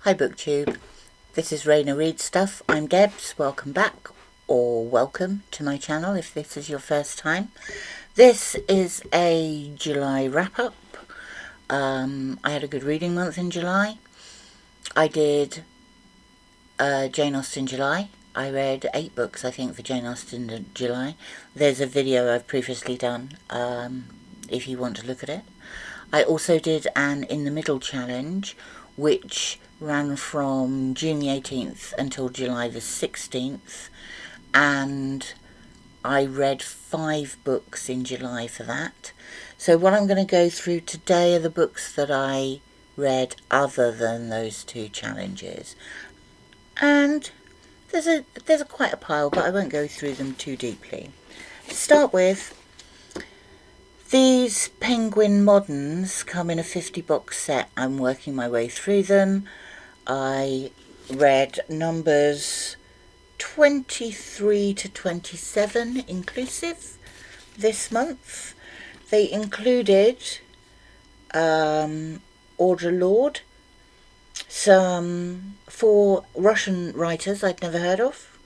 Hi BookTube, this is Raina Read Stuff. I'm Debs. Welcome back, or welcome to my channel if this is your first time. This is a July wrap-up. I had a good reading month in July. I did Jane Austen July. I read 8 books, I think, for Jane Austen July. There's a video I've previously done, if you want to look at it. I also did an In the Middle challenge, which ran from June the 18th until July the 16th, and I read 5 books in July for that. So what I'm going to go through today are the books that I read other than those 2 challenges. And there's quite a pile, but I won't go through them too deeply. To start with, these Penguin Moderns come in a 50 box set. I'm working my way through them. I read numbers 23 to 27 inclusive this month. They included Audre Lorde, some 4 Russian writers I'd never heard of,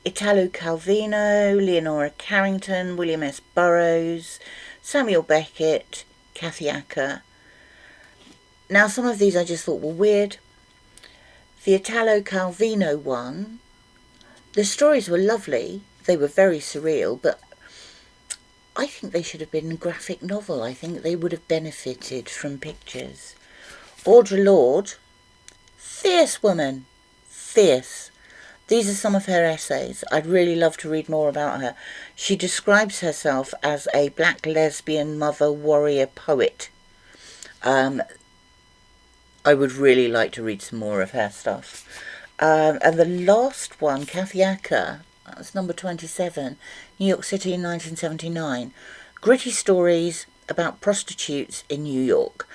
Italo Calvino, Leonora Carrington, William S. Burroughs, Samuel Beckett, Kathy Acker. Now some of these I just thought were weird. The Italo Calvino one, the stories were lovely, they were very surreal, but I think they should have been a graphic novel. I think they would have benefited from pictures. Audre Lorde, fierce woman, fierce. These are some of her essays. I'd really love to read more about her. She describes herself as a black lesbian mother warrior poet. I would really like to read some more of her stuff. And the last one, Kathy Acker, that's number 27, New York City in 1979. Gritty stories about prostitutes in New York.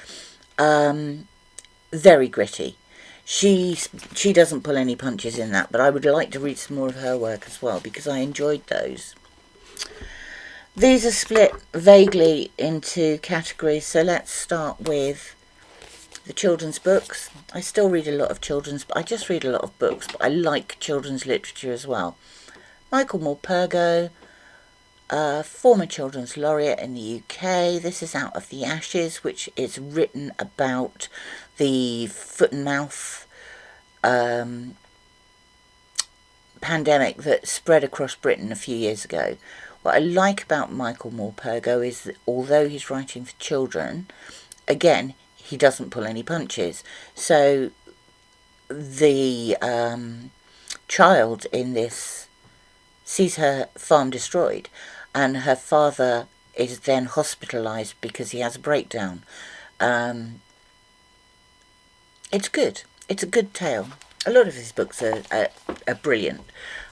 Very gritty. She doesn't pull any punches in that, but I would like to read some more of her work as well, because I enjoyed those. These are split vaguely into categories, so let's start with the children's books. I still read a lot of children's, but I just read a lot of books, but I like children's literature as well. Michael Morpurgo, former children's laureate in the UK. This is Out of the Ashes, which is written about the foot and mouth pandemic that spread across Britain a few years ago. What I like about Michael Morpurgo is that although he's writing for children, again, he doesn't pull any punches. So the child in this sees her farm destroyed, and her father is then hospitalised because he has a breakdown. It's good. It's a good tale. A lot of his books are brilliant.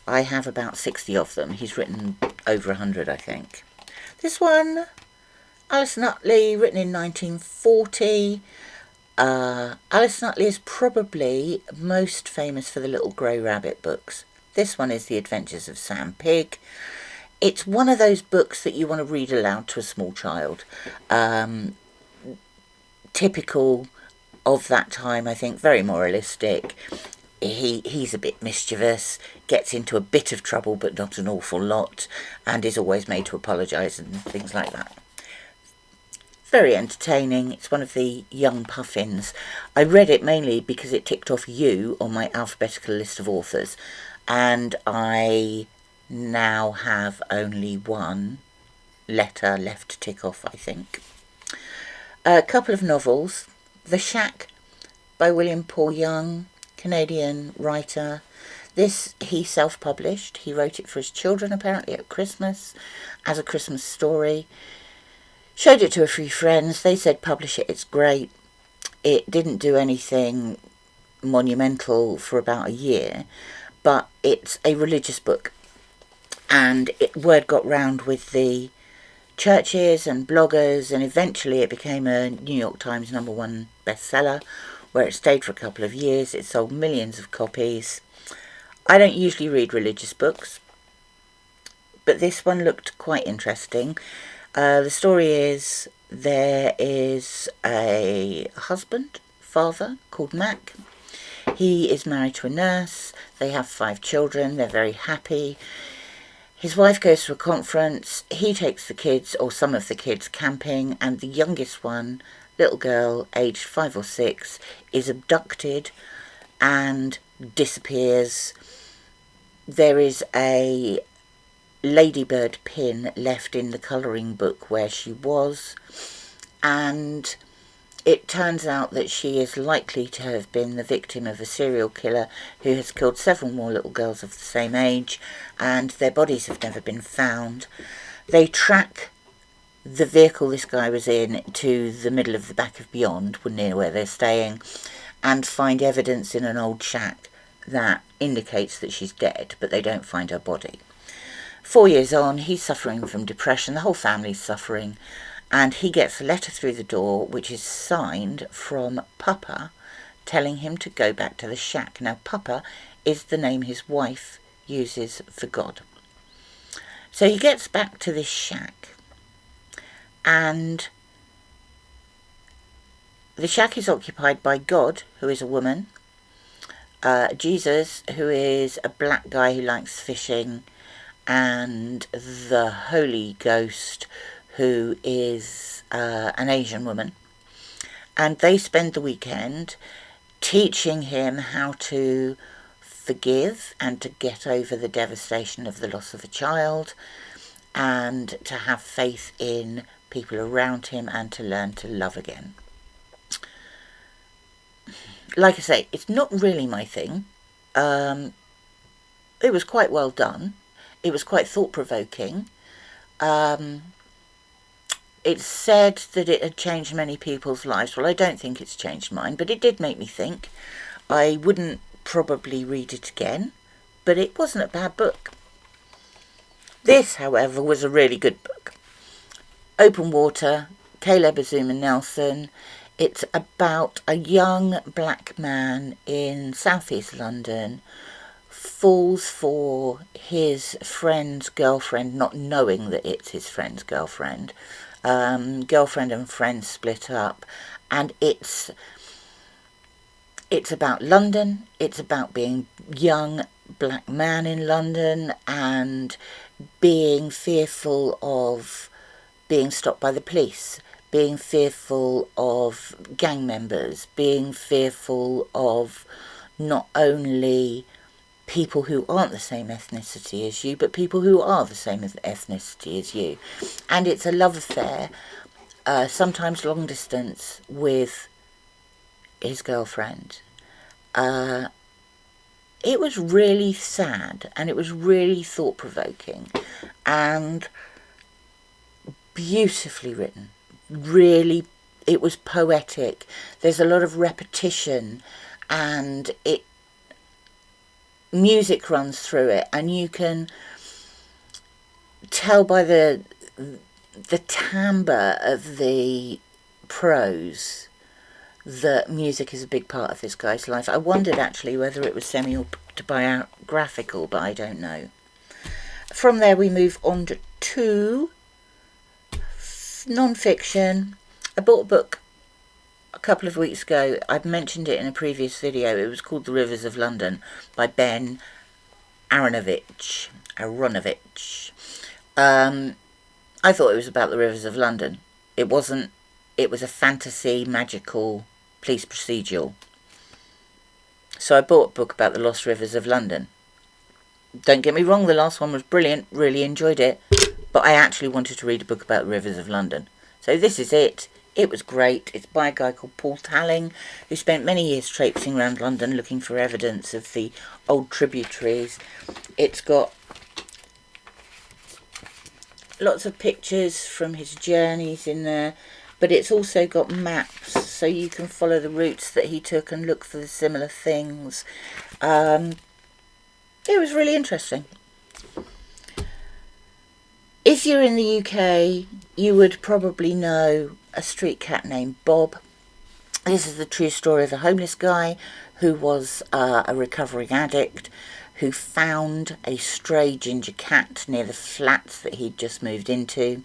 I have about 60 of them. He's written over 100, I think. This one, Alice Nutley, written in 1940. Alice Nutley is probably most famous for the Little Grey Rabbit books. This one is The Adventures of Sam Pig. It's one of those books that you want to read aloud to a small child. Typical of that time, I think, very moralistic. He's a bit mischievous, gets into a bit of trouble but not an awful lot, and is always made to apologise and things like that. Very entertaining. It's one of the young puffins. I read it mainly because it ticked off you on my alphabetical list of authors, and I now have only one letter left to tick off, I think. A couple of novels. The Shack by William Paul Young, Canadian writer. This he self-published. He wrote it for his children apparently at Christmas as a Christmas story. Showed it to a few friends. They said publish it, it's great. It didn't do anything monumental for about a year, but it's a religious book, and word got round with the churches and bloggers, and eventually it became a New York Times #1 bestseller, where it stayed for a couple of years. It sold millions of copies. I don't usually read religious books, but this one looked quite interesting. The story is there is a father called Mac. He is married to a nurse. They have 5 children. They're very happy. His wife goes to a conference. He takes the kids, or some of the kids, camping, and the youngest one, little girl, aged 5 or 6, is abducted and disappears. There is a ladybird pin left in the colouring book where she was, and it turns out that she is likely to have been the victim of a serial killer who has killed several more little girls of the same age, and their bodies have never been found. They track the vehicle this guy was in to the middle of the back of beyond, near where they're staying, and find evidence in an old shack that indicates that she's dead, but they don't find her body. 4 years on, he's suffering from depression, the whole family's suffering, and he gets a letter through the door which is signed from Papa, telling him to go back to the shack. Now, Papa is the name his wife uses for God. So he gets back to this shack, and the shack is occupied by God, who is a woman, Jesus, who is a black guy who likes fishing, and the Holy Ghost, who is an Asian woman. And they spend the weekend teaching him how to forgive and to get over the devastation of the loss of a child, and to have faith in people around him, and to learn to love again. Like I say, it's not really my thing. It was quite well done. It was quite thought-provoking. It's said that it had changed many people's lives. Well, I don't think it's changed mine, but it did make me think. I wouldn't probably read it again, but it wasn't a bad book. This, however, was a really good book. Open Water, Caleb Azuma Nelson. It's about a young black man in southeast London falls for his friend's girlfriend, not knowing that it's his friend's girlfriend. Girlfriend and friend split up, and it's about London. It's about being young black man in London and being fearful of being stopped by the police, being fearful of gang members, being fearful of not only people who aren't the same ethnicity as you, but people who are the same ethnicity as you. And it's a love affair, sometimes long distance, with his girlfriend. It was really sad, and it was really thought-provoking, and beautifully written. Really, it was poetic. There's a lot of repetition, and music runs through it, and you can tell by the timbre of the prose that music is a big part of this guy's life. I wondered actually whether it was semi-autobiographical, but I don't know. From there we move on to non-fiction. I bought a book a couple of weeks ago. I've mentioned it in a previous video. It was called The Rivers of London by Ben Aronovich. I thought it was about the rivers of London. It wasn't. It was a fantasy, magical police procedural. So I bought a book about the lost rivers of London. Don't get me wrong, the last one was brilliant, really enjoyed it, but I actually wanted to read a book about the rivers of London. So this is it. It was great. It's by a guy called Paul Talling, who spent many years traipsing around London looking for evidence of the old tributaries. It's got lots of pictures from his journeys in there, but it's also got maps, so you can follow the routes that he took and look for the similar things. It was really interesting. If you're in the UK, you would probably know a street cat named Bob. This is the true story of a homeless guy who was a recovering addict, who found a stray ginger cat near the flats that he'd just moved into.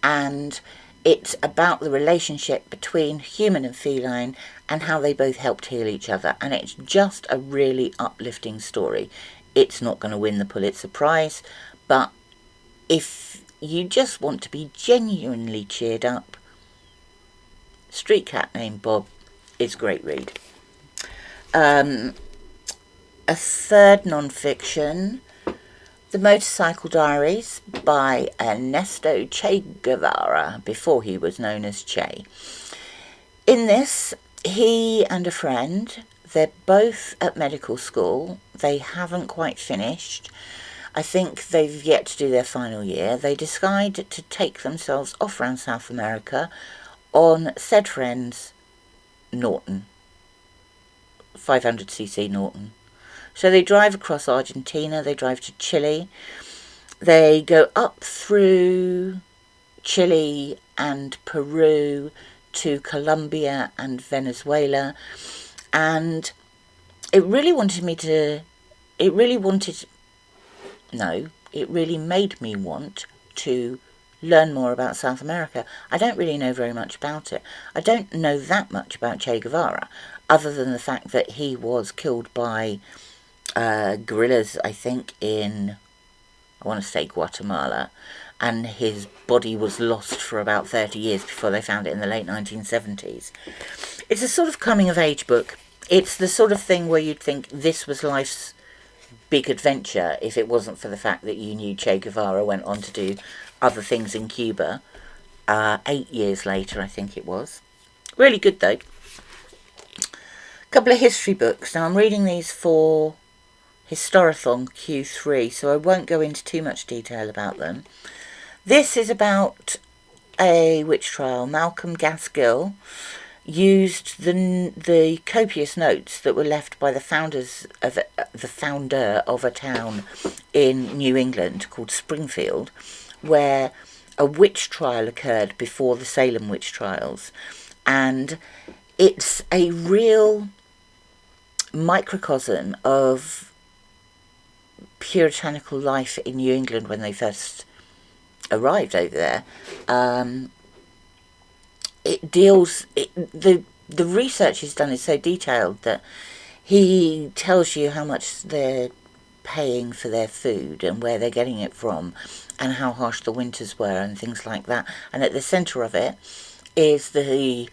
And it's about the relationship between human and feline, and how they both helped heal each other. And it's just a really uplifting story. It's not going to win the Pulitzer Prize, but if you just want to be genuinely cheered up, Street Cat Named Bob is a great read. A third non-fiction, The Motorcycle Diaries by Ernesto Che Guevara, before he was known as Che. In this, he and a friend, they're both at medical school. They haven't quite finished. I think they've yet to do their final year. They decide to take themselves off around South America on said friend's Norton, 500cc Norton. So they drive across Argentina, they drive to Chile, they go up through Chile and Peru to Colombia and Venezuela, and it really made me want to learn more about South America. I don't really know very much about it. I don't know that much about Che Guevara, other than the fact that he was killed by guerrillas, I think, in, I want to say Guatemala, and his body was lost for about 30 years before they found it in the late 1970s. It's a sort of coming-of-age book. It's the sort of thing where you'd think this was life's big adventure if it wasn't for the fact that you knew Che Guevara went on to do other things in Cuba 8 years later, I think it was. Really good, though. A couple of history books. Now, I'm reading these for Historathon Q3, so I won't go into too much detail about them. This is about a witch trial. Malcolm Gaskill used the copious notes that were left by the founder of a town in New England called Springfield, where a witch trial occurred before the Salem witch trials. And it's a real microcosm of puritanical life in New England when they first arrived over there. The research he's done is so detailed that he tells you how much they're paying for their food and where they're getting it from and how harsh the winters were and things like that. And at the centre of it is the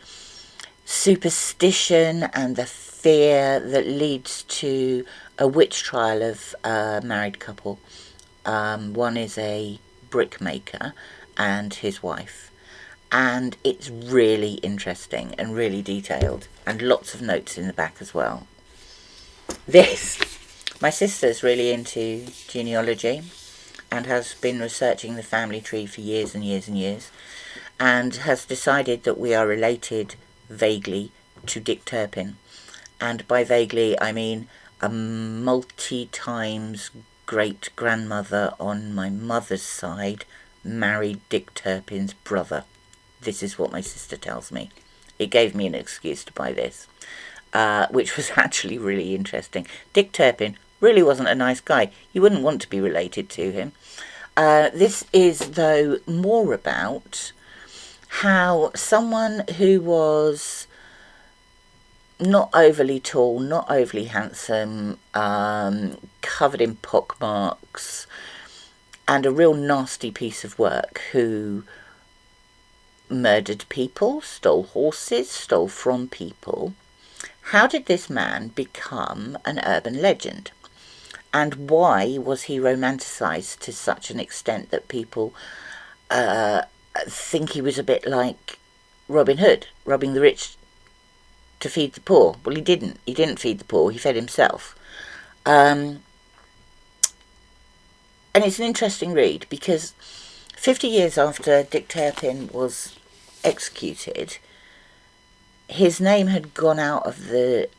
superstition and the fear that leads to a witch trial of a married couple. One is a brickmaker and his wife, and it's really interesting and really detailed, and lots of notes in the back as well. My sister's really into genealogy and has been researching the family tree for years and years and years, and has decided that we are related vaguely to Dick Turpin. And by vaguely, I mean a multi-times great-grandmother on my mother's side married Dick Turpin's brother. This is what my sister tells me. It gave me an excuse to buy this, which was actually really interesting. Dick Turpin really wasn't a nice guy. You wouldn't want to be related to him. This is, though, more about how someone who was not overly tall, not overly handsome, covered in pockmarks, and a real nasty piece of work, who murdered people, stole horses, stole from people. How did this man become an urban legend? And why was he romanticised to such an extent that people think he was a bit like Robin Hood, robbing the rich to feed the poor? Well, he didn't. He didn't feed the poor. He fed himself. And it's an interesting read because 50 years after Dick Turpin was executed, his name had gone out of the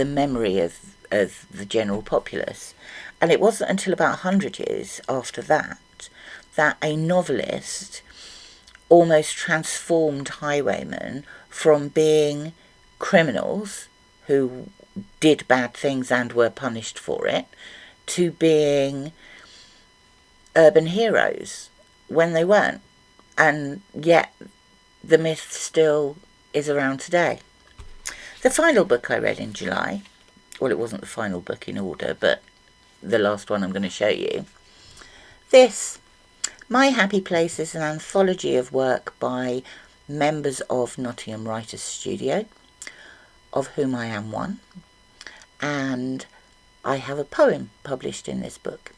memory of the general populace. And it wasn't until about 100 years after that a novelist almost transformed highwaymen from being criminals who did bad things and were punished for it to being urban heroes when they weren't. And yet the myth still is around today. The final book I read in July, well, it wasn't the final book in order, but the last one I'm going to show you. This, My Happy Place, is an anthology of work by members of Nottingham Writers Studio, of whom I am one, and I have a poem published in this book.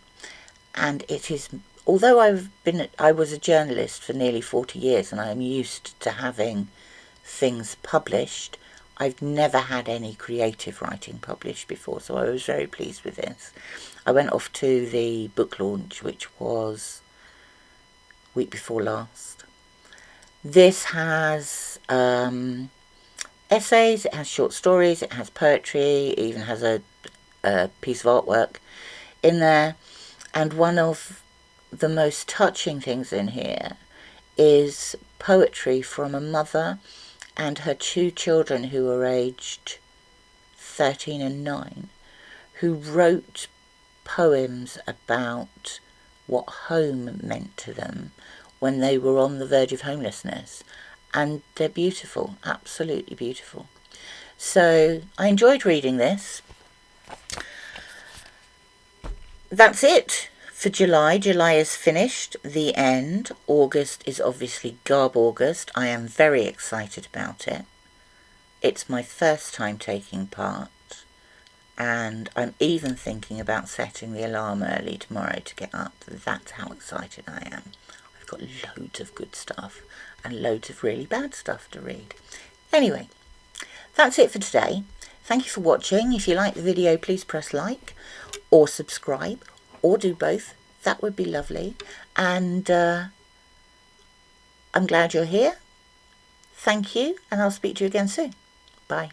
And it is, although I was a journalist for nearly 40 years and I am used to having things published, I've never had any creative writing published before, so I was very pleased with this. I went off to the book launch, which was week before last. This has essays, it has short stories, it has poetry, it even has a piece of artwork in there. And one of the most touching things in here is poetry from a mother and her 2 children who were aged 13 and 9, who wrote poems about what home meant to them when they were on the verge of homelessness. And they're beautiful, absolutely beautiful. So I enjoyed reading this. That's it for July. July is finished, the end. August is obviously Garb August. I am very excited about it. It's my first time taking part, and I'm even thinking about setting the alarm early tomorrow to get up. That's how excited I am. I've got loads of good stuff and loads of really bad stuff to read. Anyway, that's it for today. Thank you for watching. If you like the video, please press like or subscribe, or do both. That would be lovely. And I'm glad you're here. Thank you, and I'll speak to you again soon. Bye.